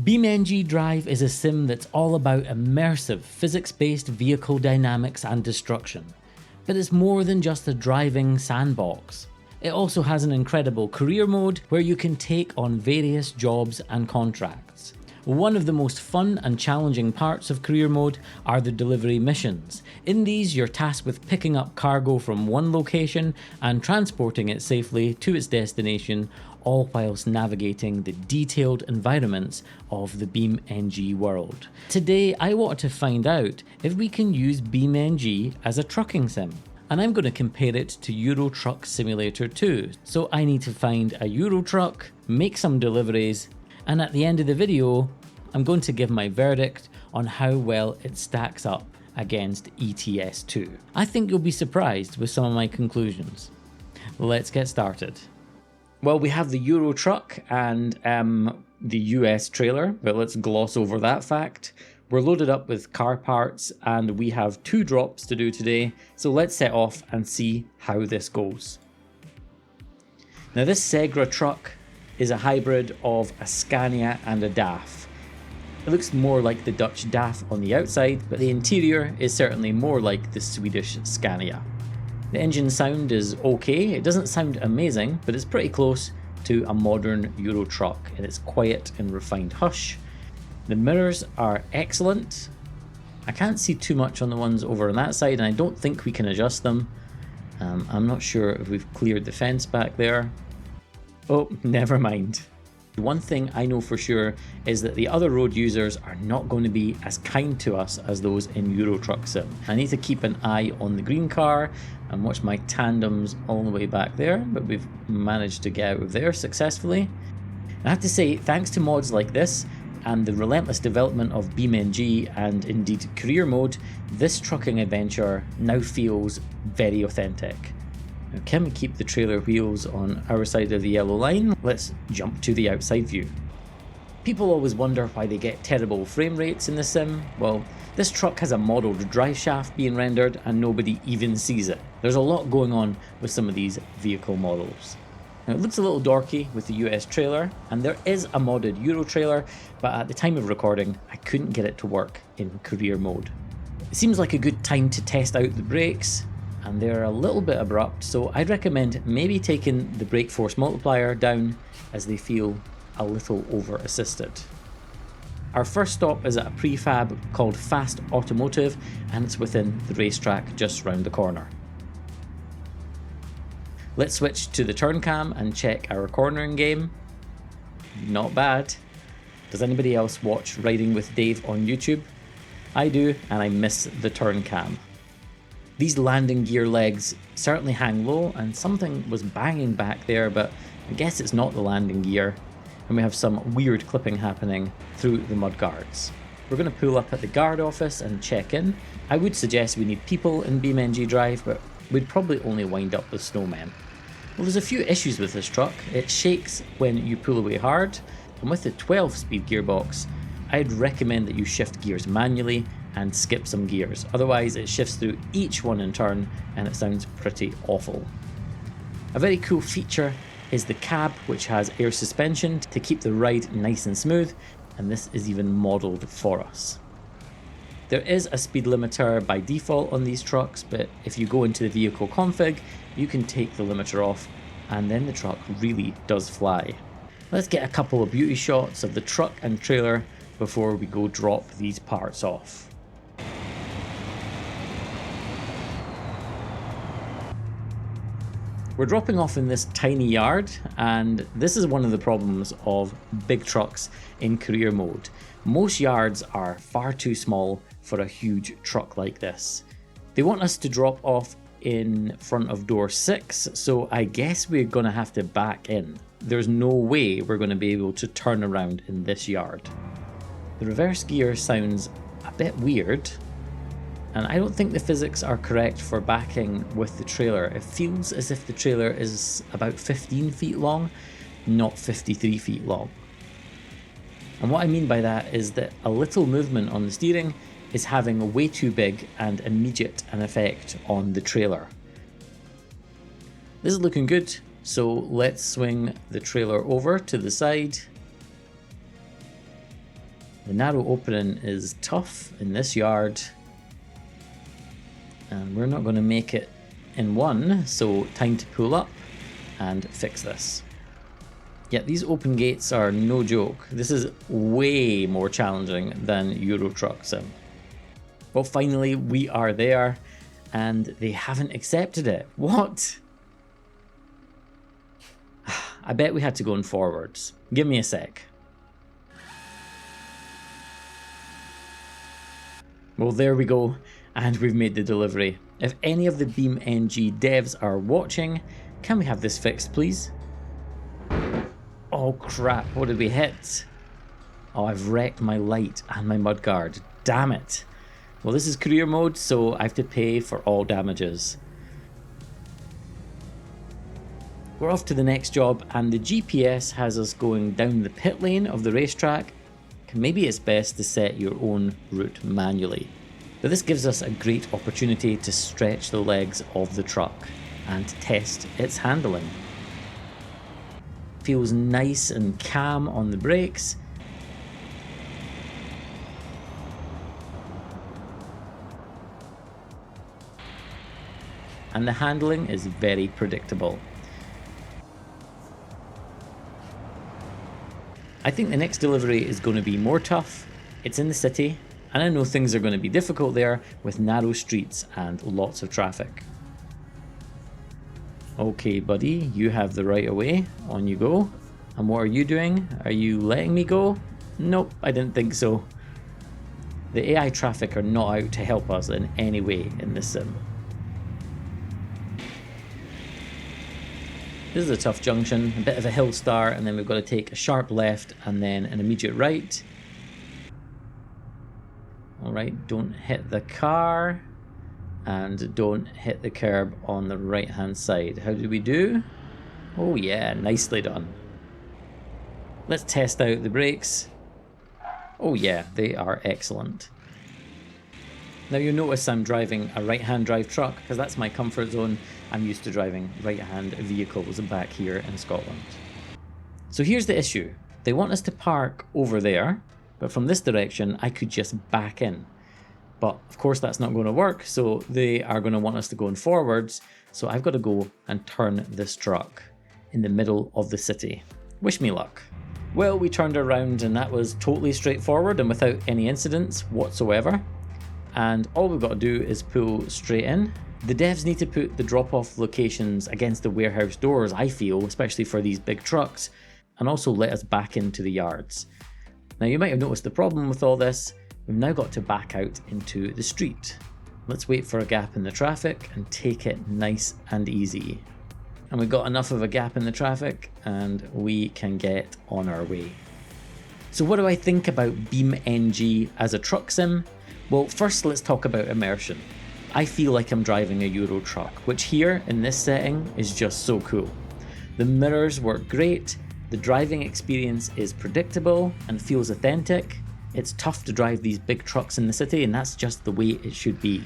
BeamNG Drive is a sim that's all about immersive, physics-based vehicle dynamics and destruction. But it's more than just a driving sandbox. It also has an incredible career mode where you can take on various jobs and contracts. One of the most fun and challenging parts of career mode are the delivery missions. In these, you're tasked with picking up cargo from one location and transporting it safely to its destination, all whilst navigating the detailed environments of the BeamNG world. Today, I want to find out if we can use BeamNG as a trucking sim. And I'm going to compare it to Euro Truck Simulator 2. So I need to find a Euro truck, make some deliveries, and at the end of the video, I'm going to give my verdict on how well it stacks up against ETS2. I think you'll be surprised with some of my conclusions. Let's get started. Well, we have the Euro truck and the US trailer, but let's gloss over that fact. We're loaded up with car parts and we have 2 drops to do today, so let's set off and see how this goes. Now this Segra truck is a hybrid of a Scania and a DAF. It looks more like the Dutch DAF on the outside, but the interior is certainly more like the Swedish Scania. The engine sound is okay, it doesn't sound amazing, but it's pretty close to a modern Euro truck in its quiet and refined hush. The mirrors are excellent. I can't see too much on the ones over on that side and I don't think we can adjust them. I'm not sure if we've cleared the fence back there. Oh, never mind. One thing I know for sure is that the other road users are not going to be as kind to us as those in Euro Truck Sim. I need to keep an eye on the green car and watch my tandems all the way back there, but we've managed to get out of there successfully. I have to say, thanks to mods like this, and the relentless development of BeamNG and indeed career mode, this trucking adventure now feels very authentic. Now, can we keep the trailer wheels on our side of the yellow line? Let's jump to the outside view. People always wonder why they get terrible frame rates in the sim. Well, this truck has a modelled drive shaft being rendered and nobody even sees it. There's a lot going on with some of these vehicle models. Now, it looks a little dorky with the US trailer, and there is a modded Euro trailer, but at the time of recording, I couldn't get it to work in career mode. It seems like a good time to test out the brakes, and they're a little bit abrupt, so I'd recommend maybe taking the brake force multiplier down as they feel a little over assisted. Our first stop is at a prefab called Fast Automotive, and it's within the racetrack just round the corner. Let's switch to the turn cam and check our cornering game. Not bad. Does anybody else watch Riding with Dave on YouTube? I do, and I miss the turn cam. These landing gear legs certainly hang low, and something was banging back there, but I guess it's not the landing gear. And we have some weird clipping happening through the mud guards. We're going to pull up at the guard office and check in. I would suggest we need people in BeamNG Drive, but we'd probably only wind up with snowmen. Well, there's a few issues with this truck. It shakes when you pull away hard, and with the 12-speed gearbox, I'd recommend that you shift gears manually and skip some gears. Otherwise, it shifts through each one in turn, and it sounds pretty awful. A very cool feature is the cab, which has air suspension to keep the ride nice and smooth, and this is even modelled for us. There is a speed limiter by default on these trucks, but if you go into the vehicle config, you can take the limiter off, and then the truck really does fly. Let's get a couple of beauty shots of the truck and trailer before we go drop these parts off. We're dropping off in this tiny yard, and this is one of the problems of big trucks in career mode. Most yards are far too small for a huge truck like this. They want us to drop off in front of door 6, so I guess we're going to have to back in. There's no way we're going to be able to turn around in this yard. The reverse gear sounds a bit weird, and I don't think the physics are correct for backing with the trailer. It feels as if the trailer is about 15 feet long, not 53 feet long. And what I mean by that is that a little movement on the steering is having way too big and immediate an effect on the trailer. This is looking good, so let's swing the trailer over to the side. The narrow opening is tough in this yard, and we're not going to make it in one, so time to pull up and fix this. Yeah, these open gates are no joke. This is way more challenging than Euro Truck Sim. Well, finally we are there, and they haven't accepted it. What? I bet we had to go in forwards. Give me a sec. Well, there we go, and we've made the delivery. If any of the BeamNG devs are watching, can we have this fixed, please? Oh crap, what did we hit? Oh, I've wrecked my light and my mudguard. Damn it. Well, this is career mode, so I have to pay for all damages. We're off to the next job, and the GPS has us going down the pit lane of the racetrack. Maybe it's best to set your own route manually. But this gives us a great opportunity to stretch the legs of the truck and test its handling. Feels nice and calm on the brakes. And the handling is very predictable. I think the next delivery is going to be more tough. It's in the city, and I know things are going to be difficult there with narrow streets and lots of traffic. Okay, buddy, you have the right of way. On you go. And what are you doing? Are you letting me go? Nope, I didn't think so. The AI traffic are not out to help us in any way in this sim. This is a tough junction, a bit of a hill start, and then we've got to take a sharp left and then an immediate right. Alright, don't hit the car, and don't hit the curb on the right hand side. How did we do? Oh yeah, nicely done. Let's test out the brakes. Oh yeah, they are excellent. Now you'll notice I'm driving a right-hand drive truck because that's my comfort zone. I'm used to driving right-hand vehicles back here in Scotland. So here's the issue. They want us to park over there, but from this direction I could just back in. But of course that's not going to work, so they are going to want us to go in forwards. So I've got to go and turn this truck in the middle of the city. Wish me luck. Well, we turned around and that was totally straightforward and without any incidents whatsoever. And all we've got to do is pull straight in. The devs need to put the drop-off locations against the warehouse doors, I feel, especially for these big trucks, and also let us back into the yards. Now you might have noticed the problem with all this. We've now got to back out into the street. Let's wait for a gap in the traffic and take it nice and easy. And we've got enough of a gap in the traffic and we can get on our way. So what do I think about BeamNG as a truck sim? Well, first let's talk about immersion. I feel like I'm driving a Euro truck, which here in this setting is just so cool. The mirrors work great, the driving experience is predictable and feels authentic. It's tough to drive these big trucks in the city, and that's just the way it should be.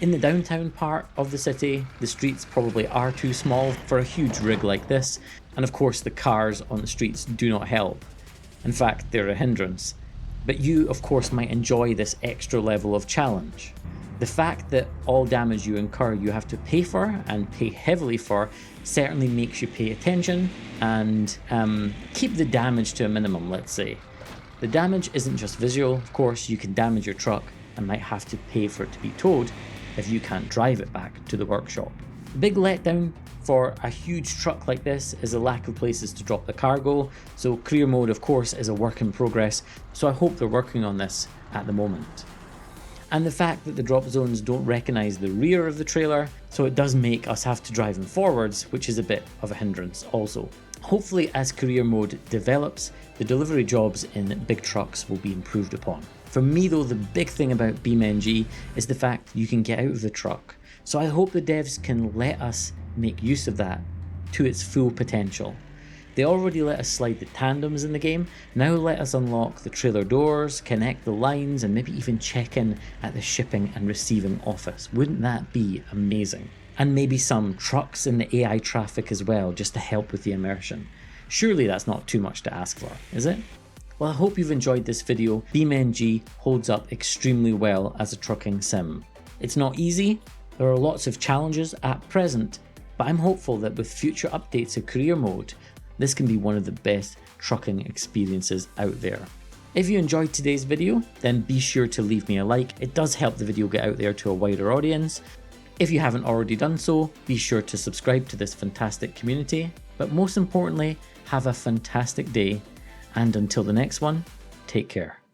In the downtown part of the city, the streets probably are too small for a huge rig like this, and of course the cars on the streets do not help. In fact, they're a hindrance. But you, of course, might enjoy this extra level of challenge. The fact that all damage you incur you have to pay for, and pay heavily for, certainly makes you pay attention and keep the damage to a minimum, let's say. The damage isn't just visual, of course. You can damage your truck and might have to pay for it to be towed if you can't drive it back to the workshop. The big letdown for a huge truck like this is a lack of places to drop the cargo, so career mode of course is a work in progress, so I hope they're working on this at the moment. And the fact that the drop zones don't recognise the rear of the trailer, so it does make us have to drive in forwards, which is a bit of a hindrance also. Hopefully as career mode develops, the delivery jobs in big trucks will be improved upon. For me though, the big thing about BeamNG is the fact you can get out of the truck. So I hope the devs can let us make use of that to its full potential. They already let us slide the tandems in the game, now let us unlock the trailer doors, connect the lines, and maybe even check in at the shipping and receiving office. Wouldn't that be amazing? And maybe some trucks in the AI traffic as well, just to help with the immersion. Surely that's not too much to ask for, is it? Well, I hope you've enjoyed this video. BeamNG holds up extremely well as a trucking sim. It's not easy, there are lots of challenges at present, but I'm hopeful that with future updates to career mode, this can be one of the best trucking experiences out there. If you enjoyed today's video, then be sure to leave me a like. It does help the video get out there to a wider audience. If you haven't already done so, be sure to subscribe to this fantastic community. But most importantly, have a fantastic day. And until the next one, take care.